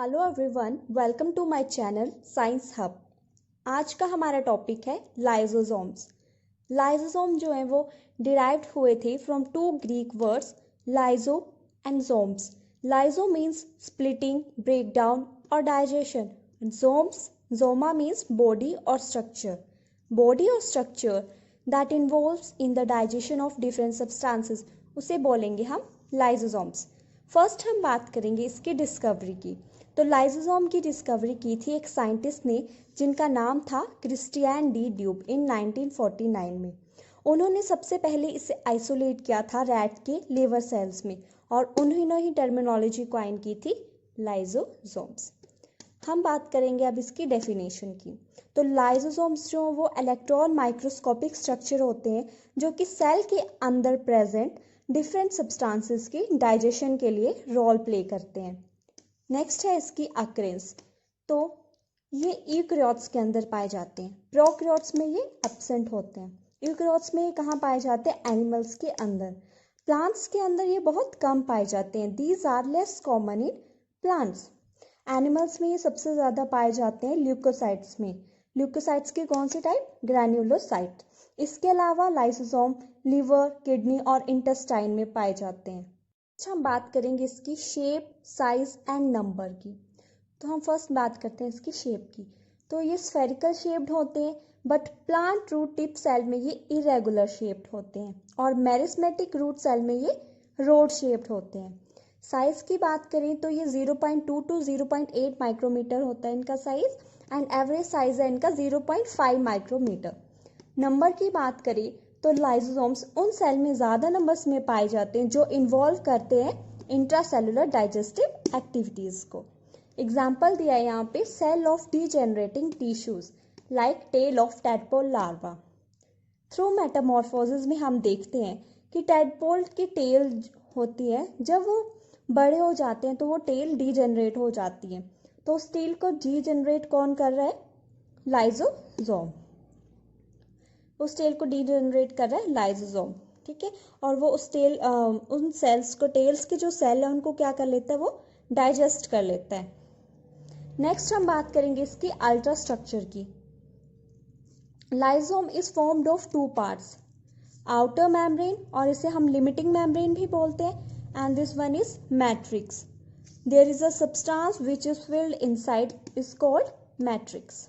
Hello everyone, welcome to my channel science hub. आज का हमारा टॉपिक है लाइसोसोम्स। लाइसोसोम जो है वो डिराइव्ड हुए थे from two Greek words lyso and somes. Lyso means splitting, breakdown और digestion. Somes soma means body और स्ट्रक्चर। बॉडी और structure that involves in the digestion of different substances, उसे बोलेंगे हम लाइसोसोम्स। फर्स्ट हम बात करेंगे इसकी डिस्कवरी की। तो लाइसोसोम की डिस्कवरी की थी एक साइंटिस्ट ने जिनका नाम था क्रिस्टियन डी ड्यूब इन 1949 में। उन्होंने सबसे पहले इसे आइसोलेट किया था रैट के लिवर सेल्स में और उन्होंने ही टर्मिनोलॉजी कॉइन की थी लाइसोसोम्स। हम बात करेंगे अब इसकी डेफिनेशन की। तो लाइसोसोम्स जो वो इलेक्ट्रॉन माइक्रोस्कोपिक स्ट्रक्चर होते हैं जो कि सेल के अंदर प्रेजेंट डिफरेंट सब्सटेंसेस के डाइजेशन के लिए रोल प्ले करते हैं। नेक्स्ट है इसकी अक्रेंस। तो ये यूकैरियोट्स के अंदर पाए जाते हैं, प्रोकैरियोट्स में ये एब्सेंट होते हैं। यूकैरियोट्स में ये कहाँ पाए जाते हैं? एनिमल्स के अंदर। प्लांट्स के अंदर ये बहुत कम पाए जाते हैं। These are less common in plants. Animals में ये सबसे ज़्यादा पाए जाते हैं ल्यूकोसाइट्स में। ल्यूकोसाइट्स के कौन से टाइप? ग्रैन्युलोसाइट। इसके अलावा लाइसोसोम लिवर, किडनी और इंटेस्टाइन में पाए जाते हैं। अच्छा, हम बात करेंगे इसकी शेप, साइज एंड नंबर की। तो हम फर्स्ट बात करते हैं इसकी शेप की। तो ये स्फेरिकल शेप्ड होते हैं, but plant root tip cell में ये इरेगुलर शेप्ड होते हैं और मेरिस्मेटिक रूट सेल में ये रोड शेप्ड होते हैं। साइज की बात करें तो ये 0.2 टू 0.8 माइक्रोमीटर होता है इनका साइज एंड एवरेज साइज है इनका 0.5 माइक्रोमीटर। नंबर की बात करें तो लाइसोसोम्स उन सेल में ज़्यादा नंबर्स में पाए जाते हैं जो इन्वॉल्व करते हैं इंट्रासेलुलर डाइजेस्टिव एक्टिविटीज़ को। एग्जाम्पल दिया है यहाँ पे cell of degenerating tissues like tail of tadpole larva. Through metamorphosis में हम देखते हैं कि टैडपोल की टेल होती है, जब वो बड़े हो जाते हैं तो वो टेल डीजेनरेट हो जाती है। तो उस टेल को डीजेनरेट कौन कर रहा है? लाइसोसोम। उस टेल को डीजेनरेट कर रहा है लाइसोसोम, ठीक है। और वो उस टेल उन सेल्स को, टेल्स के जो सेल है उनको क्या कर लेता है? वो डाइजेस्ट कर लेता है। नेक्स्ट हम बात करेंगे इसकी अल्ट्रा स्ट्रक्चर की। Lysosome is formed of two parts, outer membrane और इसे हम लिमिटिंग मेम्ब्रेन भी बोलते हैं, and this one is matrix. There is a substance which is filled inside is called matrix.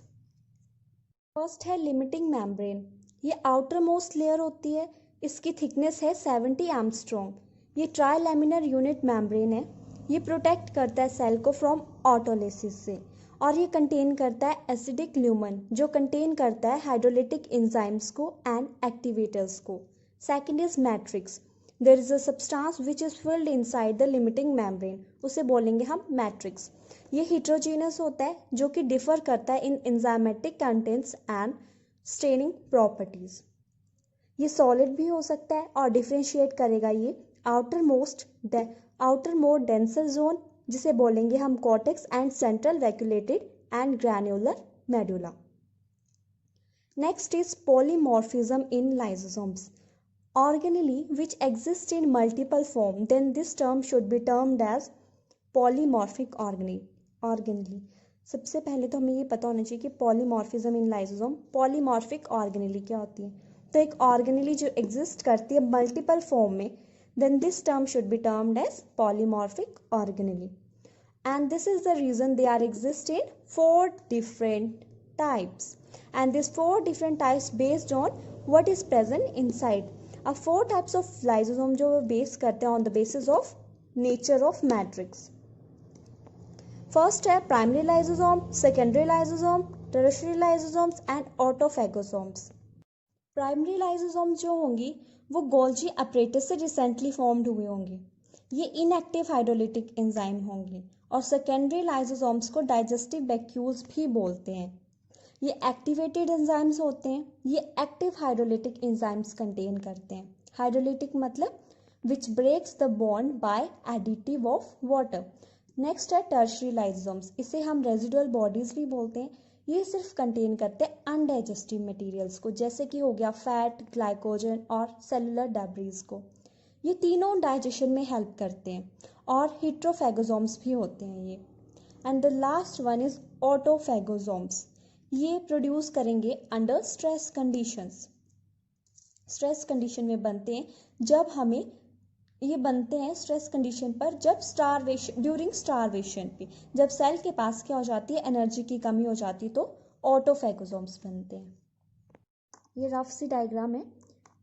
First है लिमिटिंग मेम्ब्रेन। ये outermost layer होती है, इसकी थिकनेस है 70 एंगस्ट्रॉम। ये ट्राइलेमिनर यूनिट मेम्ब्रेन है। ये प्रोटेक्ट करता है सेल को फ्रॉम ऑटोलिसिस से और ये कंटेन करता है एसिडिक ल्यूमन जो कंटेन करता है हाइड्रोलिटिक एंजाइम्स को एंड एक्टिवेटर्स को। Second is matrix. There is a substance which is filled inside the limiting membrane, उसे बोलेंगे हम मैट्रिक्स। ये हिट्रोजीनस होता है जो कि डिफर करता है in enzymatic contents and staining properties. ये सॉलिड भी हो सकता है और डिफ्रेंशिएट करेगा ये आउटर मोर डेंसर जोन जिसे बोलेंगे हम cortex and central vacuolated and granular medulla. Next is polymorphism in lysosomes. Organelle which exist in multiple form, then this term should be termed as polymorphic organelle. सबसे पहले तो हमें ये पता होना चाहिए कि पॉलीमॉर्फिज्म इन लाइसोसोम, पॉलीमॉर्फिक ऑर्गेनेली क्या होती है। तो एक ऑर्गेनेली जो एग्जिस्ट करती है मल्टीपल फॉर्म में, then this term should be termed as polymorphic organelle. And this is the reason they are exist in 4 different types. And these 4 different types based on what is present inside. अब 4 types of lysosome जो base करते हैं on the basis of nature of matrix. First है primary lysosome, secondary lysosome, tertiary lysosomes and autophagosomes. Primary lysosome जो होंगी वो Golgi apparatus से recently formed हुए होंगे। ये इनएक्टिव हाइड्रोलिटिक एंजाइम होंगे। और सेकेंडरी लाइसोसोम्स को डाइजेस्टिव वैक्यूल्स भी बोलते हैं। ये एक्टिवेटेड एंजाइम्स होते हैं। ये एक्टिव हाइड्रोलिटिक एंजाइम्स कंटेन करते हैं। हाइड्रोलिटिक मतलब which breaks the bond by additive of water. Next है टर्शियरी लाइसोसोम्स, इसे हम रेजिडुअल बॉडीज भी बोलते हैं। ये सिर्फ कंटेन करते हैं अनडाइजेस्टिव मटेरियल्स को, जैसे कि हो गया फैट, ग्लाइकोजन और सेलुलर डेब्रीज को। ये तीनों डाइजेशन में हेल्प करते हैं और हिट्रोफैगोसोम्स भी होते हैं ये। And the last one is autophagosomes. ये प्रोड्यूस करेंगे under stress conditions. Stress condition में बनते हैं जब हमें ये बनते हैं स्ट्रेस कंडीशन पर, जब स्टारवेशन, ड्यूरिंग स्टारवेशन पे, जब सेल के पास क्या हो जाती है, एनर्जी की कमी हो जाती है, तो ऑटोफेगोसोम्स बनते हैं। ये रफ सी डायग्राम है।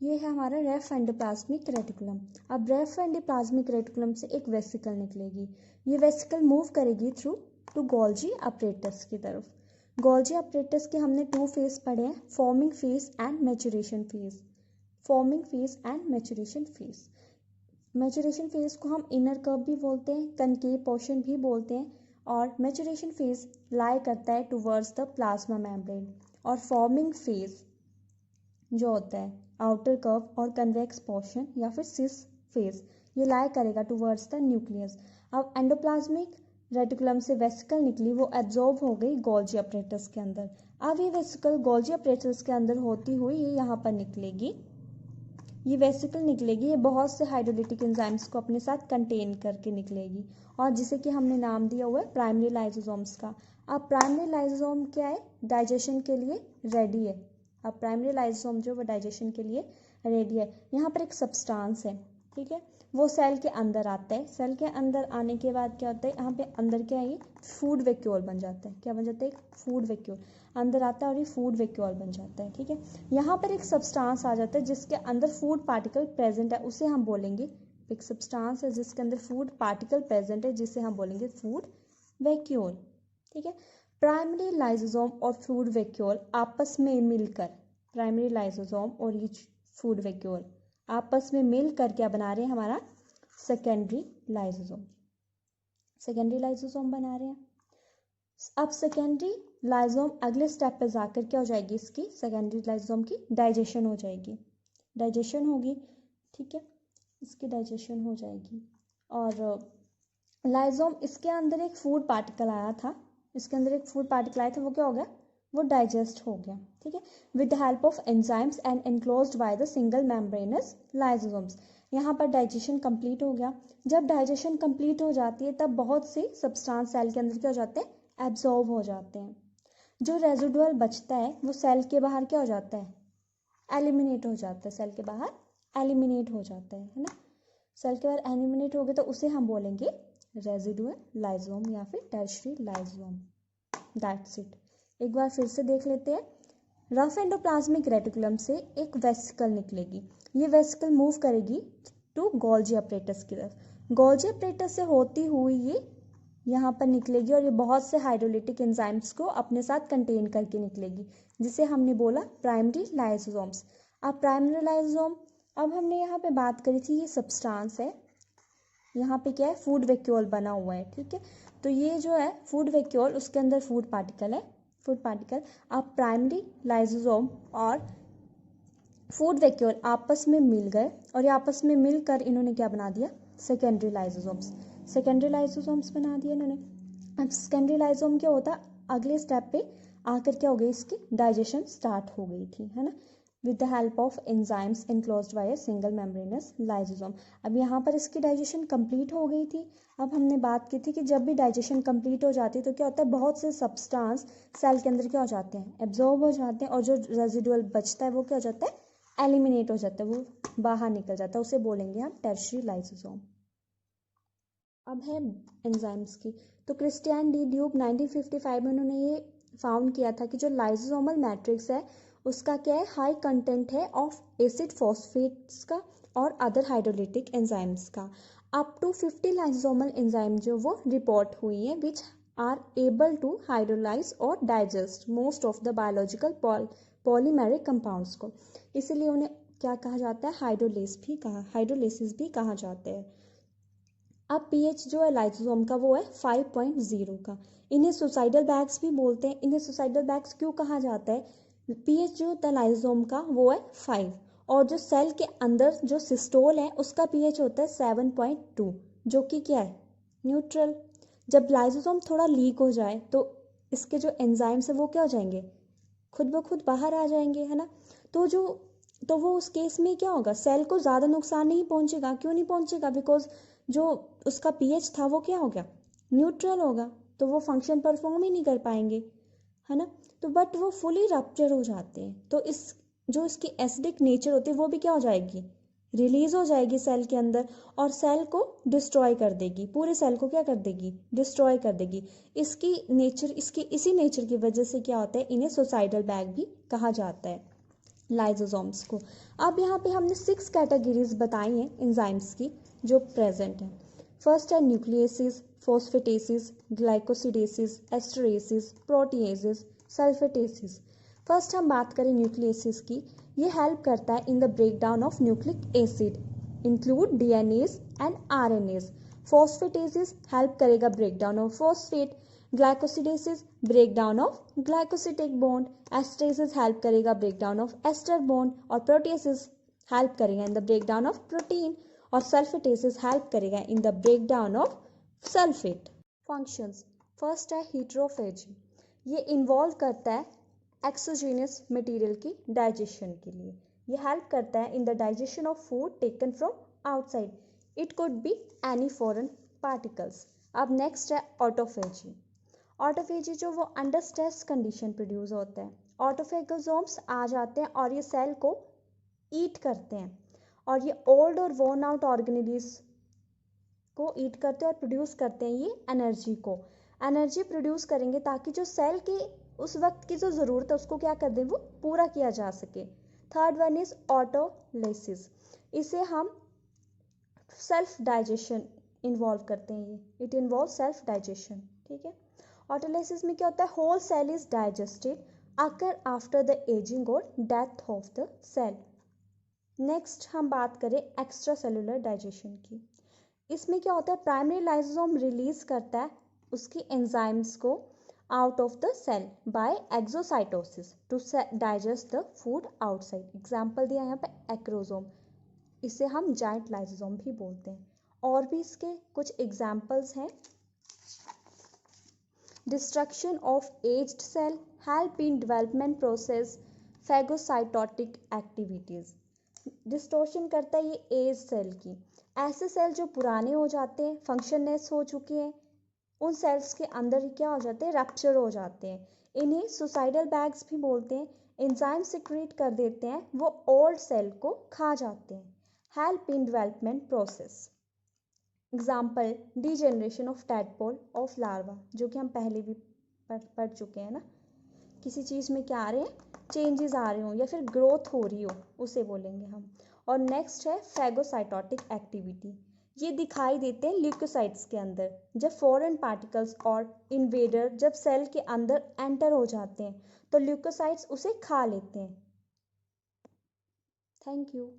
ये है हमारा रेफ एंडोप्लाज्मिक रेटिकुलम। अब रेफ एंडोप्लाज्मिक रेटिकुलम से एक वेसिकल निकलेगी। ये वेसिकल मूव करेगी थ्रू टू गोल्जी अपरेटस की तरफ। गोल्जी अपरेटस के हमने 2 फेज पढ़े हैं, forming phase and maturation phase. Forming phase and maturation phase. Maturation phase को हम इनर कर्व भी बोलते हैं, कनकेव पोर्शन भी बोलते हैं, और मैच्योरेशन फेज लाई करता है टुवर्ड्स द प्लाज्मा मेम्ब्रेन। और फॉर्मिंग फेज जो होता है आउटर कर्व और कन्वेक्स पोर्शन या फिर सिस फेज, ये लाई करेगा टुवर्ड्स द न्यूक्लियस। अब एंडोप्लाज्मिक रेटिकुलम से वेसिकल निकली, वो एब्जॉर्ब हो गई गोल्जी अपरेटस के अंदर। अब ये वेसिकल गोल्जी अपरेटस के अंदर होती हुई ये यहाँ पर निकलेगी। ये वेसिकल निकलेगी, ये बहुत से हाइड्रोलिटिक एंजाइम्स को अपने साथ कंटेन करके निकलेगी, और जिसे कि हमने नाम दिया हुआ है प्राइमरी लाइसोसोम्स का। अब प्राइमरी लाइसोसोम क्या है, डाइजेशन के लिए रेडी है। अब प्राइमरी लाइसोसोम जो वो डाइजेशन के लिए रेडी है। यहाँ पर एक सब्सटेंस है, ठीक है, वो सेल के अंदर आता है। सेल के अंदर आने के बाद क्या होता है, यहाँ पे अंदर क्या है, फूड वैक्यूल बन जाता है। क्या बन जाता है, एक फूड वैक्यूल अंदर आता है और ये फूड वैक्यूल बन जाता है, ठीक है। यहाँ पर एक सब्सटेंस आ जाता है जिसके अंदर फूड पार्टिकल प्रेजेंट है, उसे हम बोलेंगे, एक सब्सटेंस है जिसके अंदर फूड पार्टिकल प्रेजेंट है, जिसे हम बोलेंगे फूड वैक्यूल, ठीक है। प्राइमरी लाइसोसोम और फूड वैक्यूल आपस में मिलकर, प्राइमरी लाइसोसोम और ये फूड वैक्यूल आपस में मिलकर क्या बना रहे हैं, हमारा सेकेंडरी लाइसोसोम। सेकेंडरी लाइसोसोम बना रहे हैं। अब सेकेंडरी लाइसोसोम अगले स्टेप पे जाकर क्या हो जाएगी, इसकी सेकेंडरी लाइसोसोम की डाइजेशन हो जाएगी। डाइजेशन होगी, ठीक है, इसकी डाइजेशन हो जाएगी। और लाइसोसोम, इसके अंदर एक फूड पार्टिकल आया था, इसके अंदर एक फूड पार्टिकल आया था, वो क्या हो गया, वो डाइजेस्ट हो गया, ठीक है, with the help of enzymes and enclosed by the single membranes lysosomes. यहाँ पर डाइजेशन कंप्लीट हो गया। जब डाइजेशन कंप्लीट हो जाती है तब बहुत से सब्सटेंस सेल के अंदर क्या हो जाते हैं, एब्जॉर्ब हो जाते हैं। जो रेजिडुअल बचता है वो सेल के बाहर क्या हो जाता है, एलिमिनेट हो जाता है, सेल के बाहर एलिमिनेट हो जाता है ना। सेल के बाहर एलिमिनेट हो गया तो उसे हम बोलेंगे रेजिडुअल लाइसोसोम या फिर टर्शियरी लाइसोसोम। That's it. एक बार फिर से देख लेते हैं। रफ एंडोप्लाज्मिक रेटिकुलम से एक वेसिकल निकलेगी। ये वेसिकल मूव करेगी टू गोल्जी अपरेटस की तरफ। गोल्जी अपरेटस से होती हुई ये यहाँ पर निकलेगी और ये बहुत से हाइड्रोलिटिक एंजाइम्स को अपने साथ कंटेन करके निकलेगी, जिसे हमने बोला प्राइमरी लाइसोसोम्स। अब प्राइमरी लाइसोसोम, अब हमने यहाँ पे बात करी थी, ये सब्सटेंस है, यहाँ पे क्या है, फूड वैक्यूल बना हुआ है, ठीक है। तो ये जो है फूड वैक्यूल, उसके अंदर फूड पार्टिकल है, फूड पार्टिकल। अब प्राइमरी लाइसोसोम और फूड वैक्यूल आपस में मिल गए और ये आपस में मिलकर इन्होंने क्या बना दिया, सेकेंडरी लाइसोसोम्स। सेकेंडरी लाइसोसोम्स बना दिए इन्होंने। अब सेकेंडरी लाइसोसोम क्या होता, अगले स्टेप पे आकर क्या हो गई, इसकी डाइजेशन स्टार्ट हो गई थी, है ना, with the help of enzymes enclosed bye a single membranes lysosome. अब यहाँ पर इसकी डाइजेशन कंप्लीट हो गई थी। अब हमने बात की थी कि जब भी डाइजेशन कंप्लीट हो जाती है तो क्या होता है, बहुत से सब्सटेंस सेल के अंदर क्या हो जाते हैं, एब्जॉर्ब हो जाते हैं, और जो रेजिडुअल बचता है वो क्या हो जाता है, एलिमिनेट हो जाता है, वो बाहर निकल जाता है, उसे बोलेंगे हम टर्शियरी लाइसोसोम। अब है एंजाइम्स की। तो क्रिस्टियन डी ड्यूब 1955 में उन्होंने ये फाउंड किया था कि जो लाइसोसोमल मैट्रिक्स है उसका क्या है, हाई कंटेंट है ऑफ एसिड फॉस्फेट्स का और अदर हाइड्रोलिटिक एंजाइम्स का। अप टू 50 लाइसोसोमल एंजाइम जो वो रिपोर्ट हुई है which are able to hydrolyse और digest most of the biological polymeric compounds को। इसीलिए उन्हें क्या कहा जाता है, हाइड्रोलिसिस भी कहा जाता है। अब पीएच जो है लाइसोसोम का वो है 5.0 का। इन्हें सुसाइडल बैग्स भी बोलते हैं। इन्हें सुसाइडल बैग्स क्यों कहा जाता है, पीएच जो होता है लाइसोसोम का वो है 5, और जो सेल के अंदर जो सिस्टोल है उसका पीएच होता है 7.2, जो कि क्या है, न्यूट्रल। जब लाइसोसोम थोड़ा लीक हो जाए तो इसके जो एंजाइम्स है वो क्या हो जाएंगे, खुद ब खुद बाहर आ जाएंगे, है ना। तो वो उस केस में क्या होगा, सेल को ज़्यादा नुकसान नहीं पहुंचेगा। क्यों नहीं पहुंचेगा, बिकॉज जो उसका पीएच था वो क्या हो गया, न्यूट्रल होगा, तो वो फंक्शन परफॉर्म ही नहीं कर पाएंगे, है ना। तो बट वो फुली रप्चर हो जाते हैं, तो इस जो इसकी एसिडिक नेचर होती है वो भी क्या हो जाएगी, रिलीज हो जाएगी सेल के अंदर, और सेल को डिस्ट्रॉय कर देगी, पूरे सेल को क्या कर देगी, डिस्ट्रॉय कर देगी। इसकी नेचर, इसकी इसी नेचर की वजह से क्या होता है, इन्हें सुसाइडल बैग भी कहा जाता है, लाइजोसोम्स को। अब यहाँ पे हमने 6 कैटेगरीज बताई हैं एंजाइम्स की जो प्रेजेंट हैं। फर्स्ट है nucleases, phosphatases, glycosidases, esterases, proteases, sulphatases. First हम बात करें न्यूक्लियसिस की, ये हेल्प करता है in the break down of nucleic acid, include DNases and RNases. Phosphatases help करेगा break down of phosphate, glycosidases break down of glycosidic bond, esterases help करेगा break down of ester bond, और proteases help करेगा in the break down of protein, और sulphatases help करेगा in the break down of sulphate. Functions, first है हीटरोफेजी, ये involve करता है exogenous material की डाइजेशन के लिए, ये हेल्प करता है in the digestion of food taken from outside, it could be any foreign particles. अब नेक्स्ट है ऑटोफेजी, ऑटोफेजी जो वो अंडर स्ट्रेस कंडीशन प्रोड्यूस होता है, ऑटोफेगोसोम्स आ जाते हैं और ये सेल को ईट करते हैं, और ये ओल्ड और वोर्न आउट ऑर्गेनेल्स को ईट करते हैं और प्रोड्यूस करते हैं ये एनर्जी प्रोड्यूस करेंगे ताकि जो सेल के उस वक्त की जो ज़रूरत है उसको क्या कर दें, वो पूरा किया जा सके। थर्ड वन इज ऑटोलाइसिस, इसे हम सेल्फ डाइजेशन इन्वॉल्व करते हैं, ये इट इन्वॉल्व सेल्फ डाइजेशन, ठीक है। ऑटोलाइसिस में क्या होता है, whole cell is digested occur after the ageing और death of the cell. Next हम बात करें एक्स्ट्रा सेलुलर डाइजेशन की, इसमें क्या होता है, प्राइमरी लाइसोसोम रिलीज करता है उसकी एंजाइम्स को out of the cell by exocytosis to digest the food outside. Example दिया यहाँ पे एक्रोसोम, इसे हम जाइंट लाइसोसोम भी बोलते हैं। और भी इसके कुछ एग्जाम्पल्स हैं, destruction of aged cell, help in development process, phagocytotic activities. Distortion करता है ये एज सेल की, ऐसे सेल जो पुराने हो जाते हैं, फंक्शनलेस हो चुके हैं, उन सेल्स के अंदर क्या हो जाते हैं, रप्चर हो जाते हैं, इन्हें सुसाइडल बैग्स भी बोलते हैं। एंजाइम सिक्रीट कर देते हैं, वो ओल्ड सेल को खा जाते हैं। Help in development process, example degeneration of tadpole of larva, जो कि हम पहले भी पढ़ चुके हैं ना, किसी चीज़ में क्या आ रहे हैं, चेंजेस आ रहे हो या फिर ग्रोथ हो रही हो, उसे बोलेंगे हम। और नेक्स्ट है फैगोसाइटोटिक एक्टिविटी, ये दिखाई देते हैं ल्यूकोसाइट्स के अंदर, जब फॉरेन पार्टिकल्स और इन्वेडर जब सेल के अंदर एंटर हो जाते हैं तो ल्यूकोसाइट्स उसे खा लेते हैं। Thank you.